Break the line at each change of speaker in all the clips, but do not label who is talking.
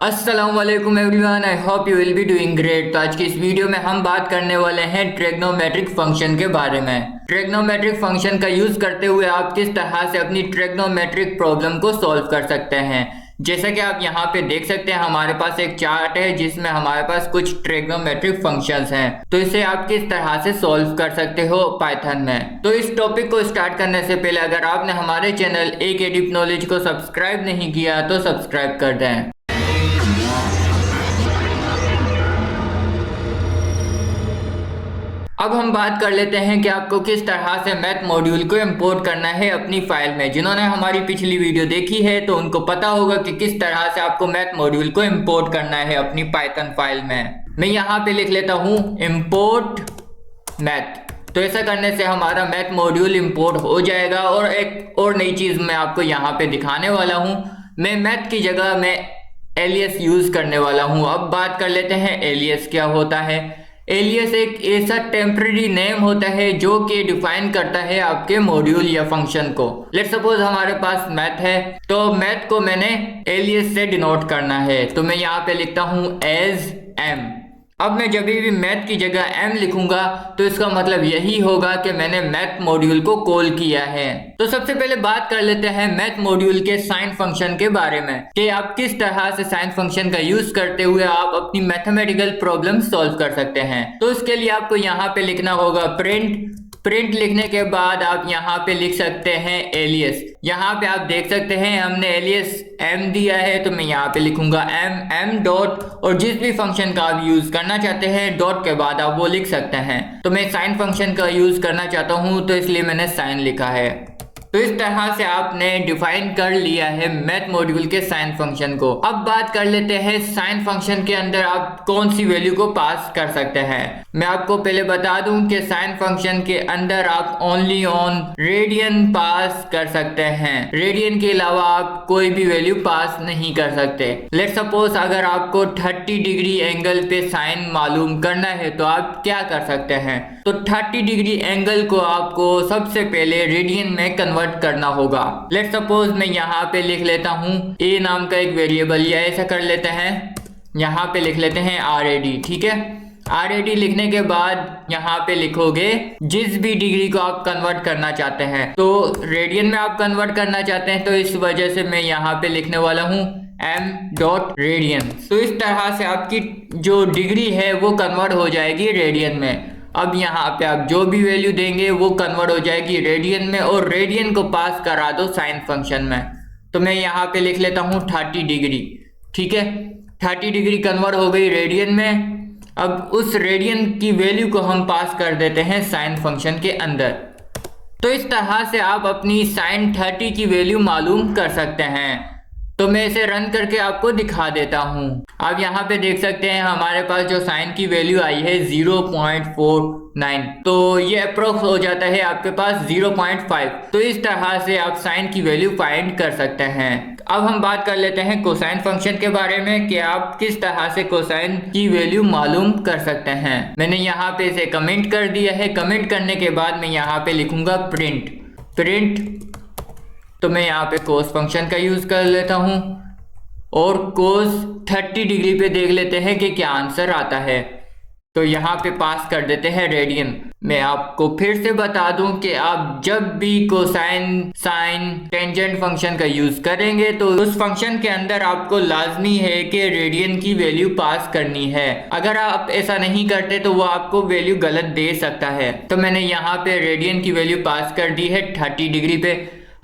अस्सलाम वालेकुम everyone, I hope you will be doing great. तो आज की इस वीडियो में हम बात करने वाले हैं ट्रिग्नोमेट्रिक फंक्शन के बारे में। ट्रिग्नोमेट्रिक फंक्शन का यूज करते हुए आप किस तरह से अपनी ट्रिग्नोमेट्रिक प्रॉब्लम को सॉल्व कर सकते हैं। जैसा कि आप यहाँ पे देख सकते हैं, हमारे पास एक चार्ट है जिसमें हमारे पास कुछ ट्रिग्नोमेट्रिक फंक्शंस हैं। तो इसे आप किस तरह से सॉल्व कर सकते हो पाइथन में। तो इस टॉपिक को स्टार्ट करने से पहले अगर आपने हमारे चैनल AK डीप नॉलेज को सब्सक्राइब नहीं किया तो सब्सक्राइब कर दें। अब हम बात कर लेते हैं कि आपको किस तरह से मैथ मॉड्यूल को इंपोर्ट करना है अपनी फाइल में। जिन्होंने हमारी पिछली वीडियो देखी है तो उनको पता होगा कि किस तरह से आपको मैथ मॉड्यूल को इंपोर्ट करना है अपनी पाइथन फाइल में। मैं यहाँ पे लिख लेता हूँ इंपोर्ट मैथ। तो ऐसा करने से हमारा मैथ मॉड्यूल इंपोर्ट हो जाएगा। और एक और नई चीज़ मैं आपको यहाँ पे दिखाने वाला हूँ। मैं मैथ की जगह में एलियस यूज़ करने वाला हूँ। अब बात कर लेते हैं एलियस क्या होता है। एलियस एक ऐसा टेम्पररी नेम होता है जो कि डिफाइन करता है आपके मॉड्यूल या फंक्शन को। लेट्स सपोज हमारे पास मैथ है, तो मैथ को मैंने एलियस से डिनोट करना है। तो मैं यहाँ पे लिखता हूँ एज एम। अब मैं जब भी मैथ की जगह एम लिखूंगा तो इसका मतलब यही होगा कि मैंने मैथ मॉड्यूल को कॉल किया है। तो सबसे पहले बात कर लेते हैं मैथ मॉड्यूल के साइन फंक्शन के बारे में कि आप किस तरह से साइन फंक्शन का यूज करते हुए आप अपनी मैथमेटिकल प्रॉब्लम सॉल्व कर सकते हैं। तो इसके लिए आपको यहाँ पे लिखना होगा प्रिंट लिखने के बाद आप यहाँ पे लिख सकते हैं एलियस। यहाँ पे आप देख सकते हैं हमने एलियस एम दिया है, तो मैं यहाँ पे लिखूंगा एम डॉट, और जिस भी फंक्शन का आप यूज करना चाहते हैं डॉट के बाद आप वो लिख सकते हैं। तो मैं साइन फंक्शन का यूज करना चाहता हूँ तो इसलिए मैंने साइन लिखा है। तो इस तरह से आपने डिफाइन कर लिया है मैथ मॉड्यूल के साइन फंक्शन को। अब बात कर लेते हैं साइन फंक्शन के अंदर आप कौन सी वैल्यू को पास कर सकते हैं। मैं आपको पहले बता दूं कि साइन फंक्शन के अंदर आप ओनली ऑन रेडियन पास कर सकते हैं। रेडियन के अलावा आप कोई भी वैल्यू पास नहीं कर सकते। लेट्स सपोज अगर आपको 30 डिग्री एंगल पे साइन मालूम करना है तो आप क्या कर सकते हैं। तो 30 डिग्री एंगल को आपको सबसे पहले रेडियन में कन्वर्ट करना होगा। लेट्स सपोज मैं यहाँ पे लिख लेता हूँ ए नाम का एक वेरिएबल, या ऐसा कर लेते हैं यहाँ पे लिख लेते हैं RAD। ठीक है, RAD लिखने के बाद यहाँ पे लिखोगे जिस भी डिग्री को आप कन्वर्ट करना चाहते हैं। तो रेडियन में आप कन्वर्ट करना चाहते हैं तो इस वजह से मैं यहाँ पे लिखने वाला हूँ m डॉट रेडियन। तो इस तरह से आपकी जो डिग्री है वो कन्वर्ट हो जाएगी रेडियन में। अब यहाँ पे आप जो भी वैल्यू देंगे वो कन्वर्ट हो जाएगी रेडियन में, और रेडियन को पास करा दो साइन फंक्शन में। तो मैं यहाँ पे लिख लेता हूँ 30 डिग्री। ठीक है, 30 डिग्री कन्वर्ट हो गई रेडियन में। अब उस रेडियन की वैल्यू को हम पास कर देते हैं साइन फंक्शन के अंदर। तो इस तरह से आप अपनी साइन 30 की वैल्यू मालूम कर सकते हैं। तो मैं इसे रन करके आपको दिखा देता हूँ। आप यहाँ पे देख सकते हैं हमारे पास जो साइन की वैल्यू आई है 0.49। तो ये अप्रोक्स हो जाता है आपके पास 0.5। तो इस तरह से आप साइन की वैल्यू फाइंड कर सकते हैं। अब हम बात कर लेते हैं कोसाइन फंक्शन के बारे में कि आप किस तरह से कोसाइन की वैल्यू मालूम कर सकते हैं। मैंने यहाँ पे इसे कमेंट कर दिया है। कमेंट करने के बाद मैं यहाँ पे लिखूंगा प्रिंट। तो मैं यहाँ पे कोस फंक्शन का यूज कर लेता हूँ और कोस 30 डिग्री पे देख लेते हैं कि क्या आंसर आता है। तो यहाँ पे पास कर देते हैं रेडियन। मैं आपको फिर से बता दूं कि आप जब भी कोसाइन साइन टेंजेंट फंक्शन का यूज करेंगे तो उस फंक्शन के अंदर आपको लाजमी है कि रेडियन की वैल्यू पास करनी है। अगर आप ऐसा नहीं करते तो वो आपको वैल्यू गलत दे सकता है। तो मैंने यहाँ पे रेडियन की वैल्यू पास कर दी है 30 डिग्री पे।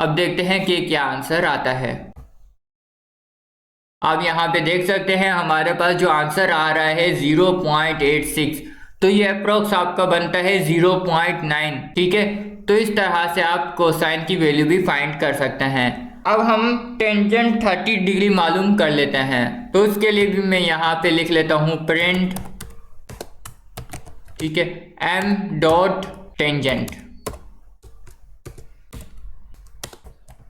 अब देखते हैं कि क्या आंसर आता है। आप यहाँ पे देख सकते हैं हमारे पास जो आंसर आ रहा है 0.86। तो ये अप्रोक्स आपका बनता है 0.9। ठीक है, तो इस तरह से आप कोसाइन की वैल्यू भी फाइंड कर सकते हैं। अब हम टेंजेंट 30 डिग्री मालूम कर लेते हैं। तो उसके लिए भी मैं यहाँ पे लिख लेता हूँ प्रिंट। ठीक है, m डॉट टेंजेंट।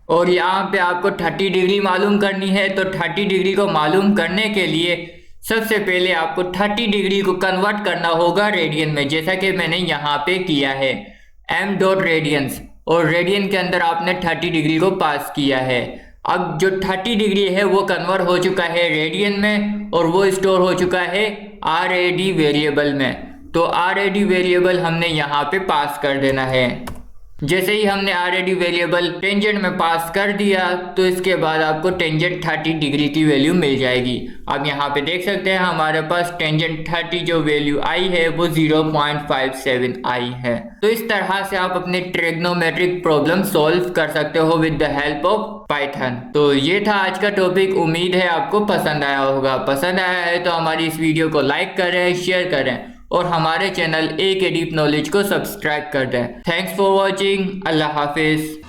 और यहाँ पे आपको 30 डिग्री मालूम करनी है। तो 30 डिग्री को मालूम करने के लिए सबसे पहले आपको 30 डिग्री को कन्वर्ट करना होगा रेडियन में, जैसा कि मैंने यहाँ पे किया है m डॉट रेडियंस। और रेडियन के अंदर आपने 30 डिग्री को पास किया है। अब जो 30 डिग्री है वो कन्वर्ट हो चुका है रेडियन में और वो स्टोर हो चुका है RAD वेरिएबल में। तो RAD वेरिएबल हमने यहाँ पे पास कर देना है। जैसे ही हमने RAD वेरिएबल टेंजेंट में पास कर दिया तो इसके बाद आपको टेंजेंट 30 डिग्री की वैल्यू मिल जाएगी। अब यहाँ पे देख सकते हैं हमारे पास टेंजेंट 30 जो वैल्यू आई है वो 0.57 आई है। तो इस तरह से आप अपने ट्रिग्नोमेट्रिक प्रॉब्लम सॉल्व कर सकते हो with the help of Python. तो ये था आज का टॉपिक। उम्मीद है आपको पसंद आया होगा। पसंद आया है तो हमारी इस वीडियो को लाइक करें, शेयर करें और हमारे चैनल A के डीप नॉलेज को सब्सक्राइब कर दें। Thanks for watching. Allah Hafiz.